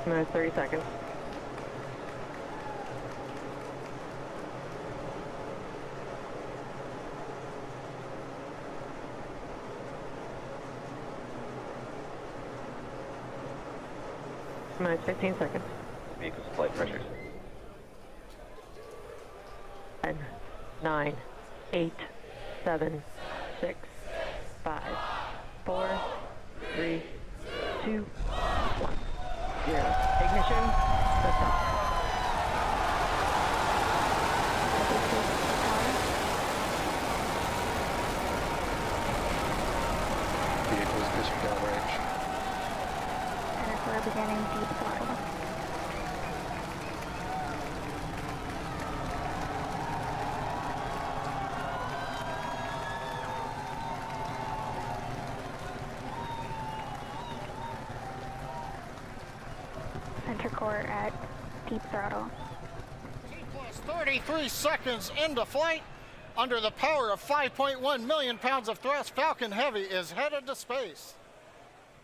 Minutes 30 seconds. Minutes 15 seconds. Vehicle's flight pressures. 10, 9, 8, 7, 6, 5, 4, 3, 2, 1. 0. Ignition. Lift off. Vehicles pushing downrange. Center core beginning deep throttle. Center core at deep throttle. T plus 33 seconds into flight. Under the power of 5.1 million pounds of thrust, Falcon Heavy is headed to space.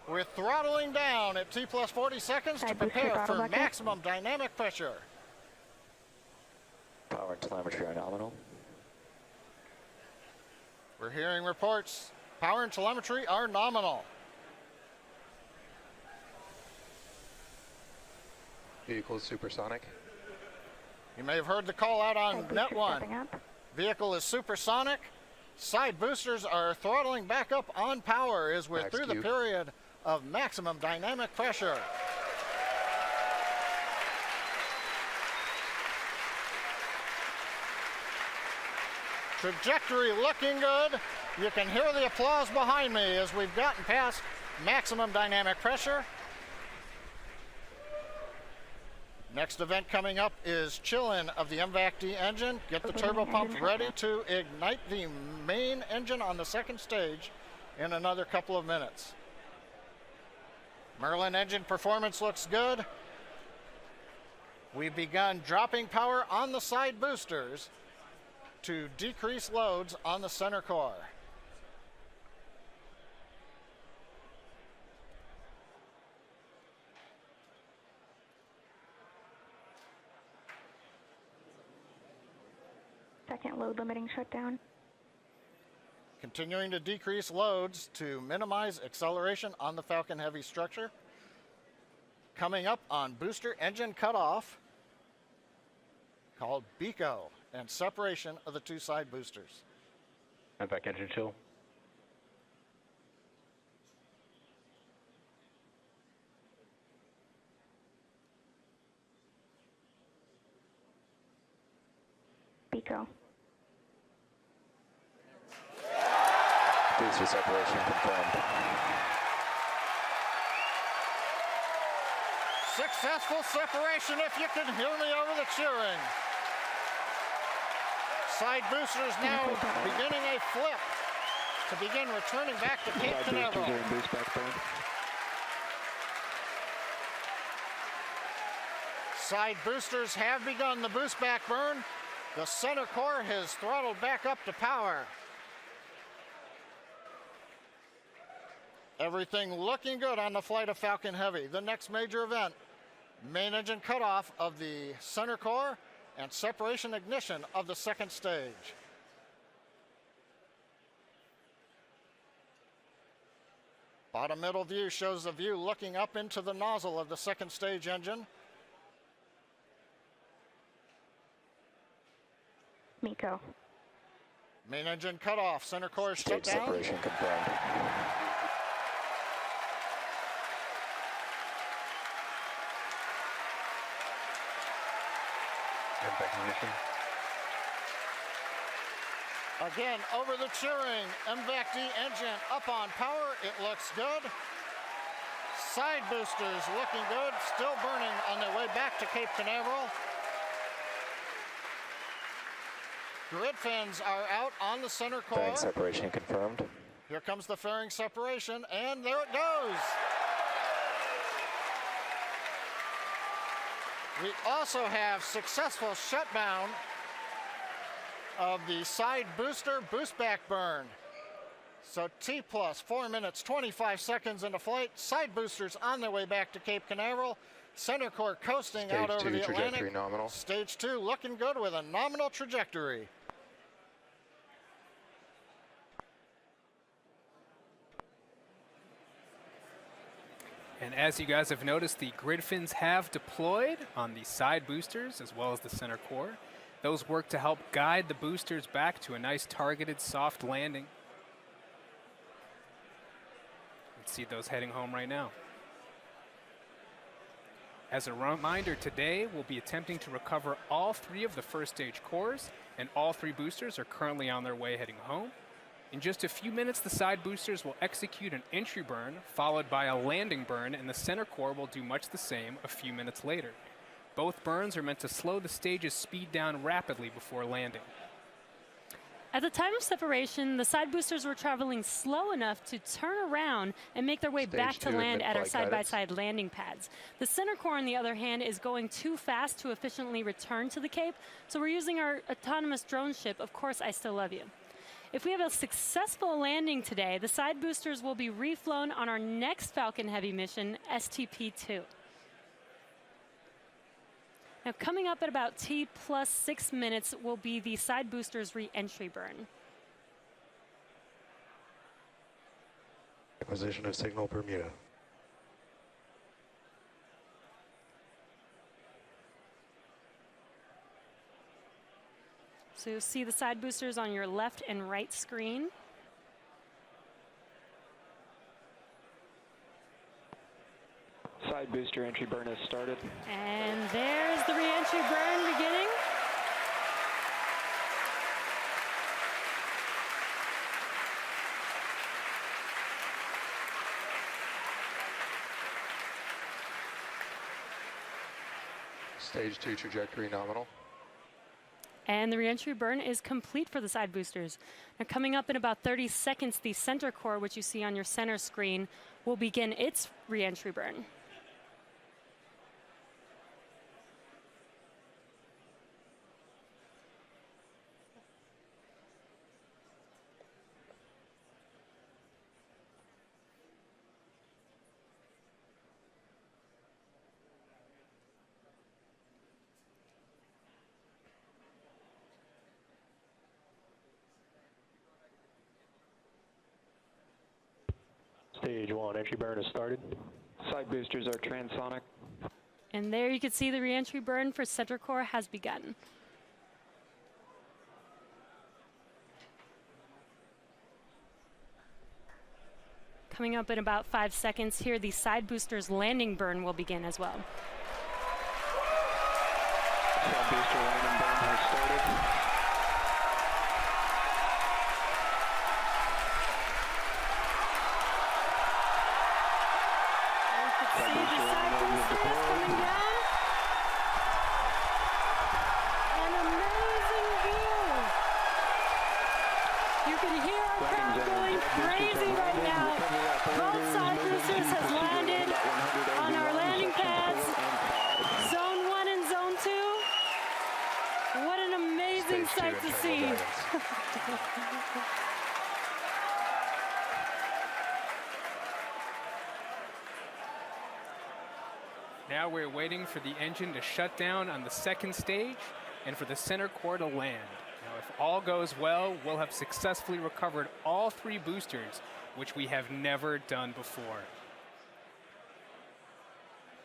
We're throttling down at T plus 40 seconds to prepare for maximum dynamic pressure. Power and telemetry are nominal. We're hearing reports. Power and telemetry are nominal. Vehicle is supersonic. You may have heard the call out on Net 1. Vehicle is supersonic. Side boosters are throttling back up on power as we're through the period of maximum dynamic pressure. Trajectory looking good. You can hear the applause behind me as we've gotten past maximum dynamic pressure. Next event coming up is chill-in of the MVAC-D engine. Get the turbo pump ready to ignite the main engine on the second stage in another couple of minutes. Merlin engine performance looks good. We've begun dropping power on the side boosters to decrease loads on the center core. Second load limiting shutdown. Continuing to decrease loads to minimize acceleration on the Falcon Heavy structure. Coming up on booster engine cutoff, called BECO, and separation of the two side boosters. MVAC engine chill. BECO. Booster separation confirmed. Successful separation, if you can hear me over the cheering. Side boosters now beginning a flip to begin returning back to Cape Canaveral. Side boosters have begun the boost back burn. The center core has throttled back up to power. Everything looking good on the flight of Falcon Heavy. The next major event, main engine cutoff of the center core and separation ignition of the second stage. Bottom middle view shows the view looking up into the nozzle of the second stage engine. MECO. Main engine cutoff, center core shut Stage down. separation confirmed. MVAC ignition. Again, over the cheering, MVAC-D engine up on power. It looks good. Side boosters looking good, still burning on their way back to Cape Canaveral. Grid fins are out on the center core. Fairing separation confirmed. Here comes the fairing separation, and there it goes. We also have successful shutdown of the side booster boost back burn. So T plus 4 minutes 25 seconds into flight. Side boosters on their way back to Cape Canaveral. Center core coasting Stage out over 2 the trajectory Atlantic. nominal. Stage 2 looking good with a nominal trajectory. And as you guys have noticed, the grid fins have deployed on the side boosters as well as the center core. Those work to help guide the boosters back to a nice targeted soft landing. Let's see those heading home right now. As a reminder, today we'll be attempting to recover all 3 of the first stage cores, and all 3 boosters are currently on their way heading home. In just a few minutes, the side boosters will execute an entry burn, followed by a landing burn, and the center core will do much the same a few minutes later. Both burns are meant to slow the stage's speed down rapidly before landing. At the time of separation, the side boosters were traveling slow enough to turn around and make their way Stage back to 2 land at our mid-flight guidance. side-by-side landing pads. The center core, on the other hand, is going too fast to efficiently return to the Cape, so we're using our autonomous drone ship, Of Course I Still Love You. If we have a successful landing today, the side boosters will be reflown on our next Falcon Heavy mission, STP-2. Now, coming up at about T plus 6 minutes will be the side boosters re-entry burn. Acquisition of signal Bermuda. So you'll see the side boosters on your left and right screen. Side booster entry burn has started. And there's the re-entry burn beginning. Stage 2 trajectory nominal. And the re-entry burn is complete for the side boosters. Now, coming up in about 30 seconds, the center core, which you see on your center screen, will begin its re-entry burn. Stage 1 entry burn has started. Side boosters are transonic. And there you can see the re-entry burn for center core has begun. Coming up in about 5 seconds here, the side boosters landing burn will begin as well. Side booster landing burn has started. Sight to see. Now we're waiting for the engine to shut down on the second stage and for the center core to land. Now, if all goes well, we'll have successfully recovered all 3 boosters, which we have never done before.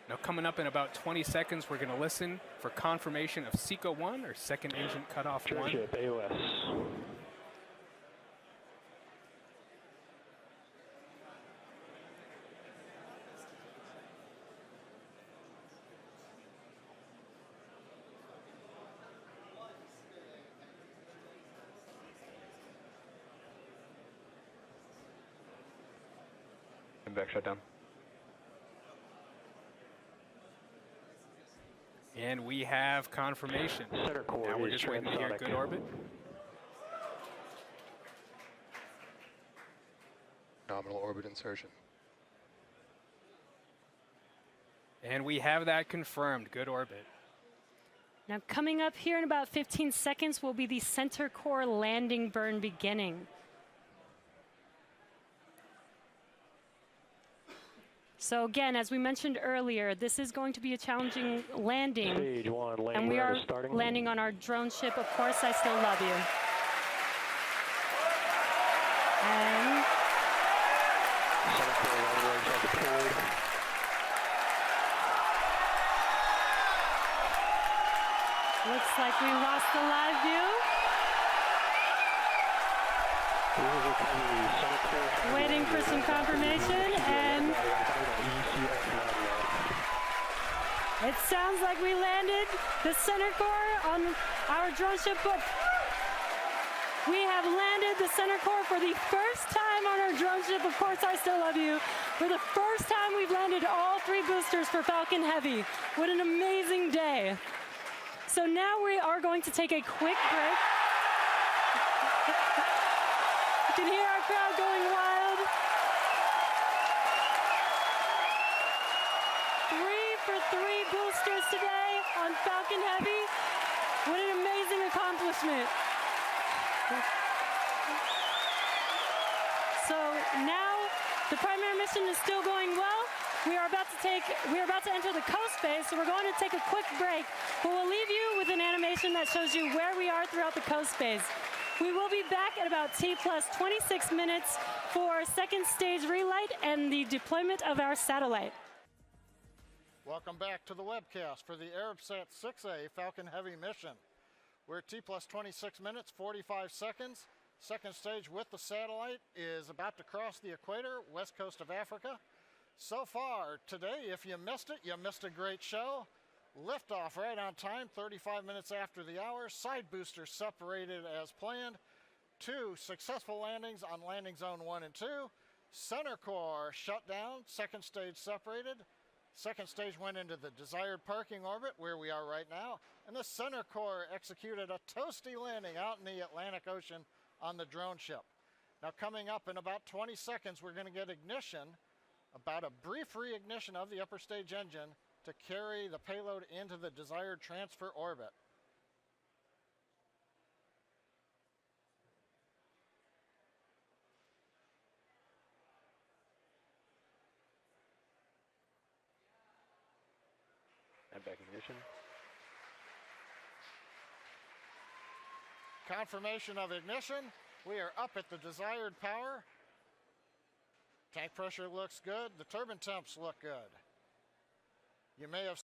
Now, coming up in about 20 seconds, we're going to listen for confirmation of SECO 1, or second engine cutoff 1. Ship AOS. Back shutdown. And we have confirmation. Center core Now we're is just waiting to hear transonic. good orbit. Nominal orbit insertion. And we have that confirmed. Good orbit. Now, coming up here in about 15 seconds will be the center core landing burn beginning. So again, as we mentioned earlier, this is going to be a challenging landing. Stage 1, land And we radar are starting. landing on our drone ship. Of course, I still love you. And Center core land rails are deployed. looks like we lost the live view. Waiting for some confirmation, and it sounds like we landed the center core on our drone ship. But we have landed the center core for the first time on our drone ship. Of course, I still love you. For the first time, we've landed all 3 boosters for Falcon Heavy. What an amazing day. So now we are going to take a quick break. You can hear our crowd going wild. 3 for 3 boosters today on Falcon Heavy. What an amazing accomplishment. So now the primary mission is still going well. We are about to enter the coast phase, so we're going to take a quick break, but we'll leave you with an animation that shows you where we are throughout the coast phase. We will be back at about T plus 26 minutes for second stage relight and the deployment of our satellite. Welcome back to the webcast for the Arabsat 6A Falcon Heavy mission. We're at T plus 26 minutes, 45 seconds. Second stage with the satellite is about to cross the equator, west coast of Africa. So far today, if you missed it, you missed a great show. Liftoff right on time, 35 minutes after the hour. Side boosters separated as planned. 2 successful landings on landing zone 1 and 2. Center core shut down, second stage separated. Second stage went into the desired parking orbit, where we are right now. And the center core executed a toasty landing out in the Atlantic Ocean on the drone ship. Now coming up in about 20 seconds, we're going to get ignition, about a brief reignition of the upper stage engine to carry the payload into the desired transfer orbit. And back ignition. Confirmation of ignition. We are up at the desired power. Tank pressure looks good. The turbine temps look good. You may have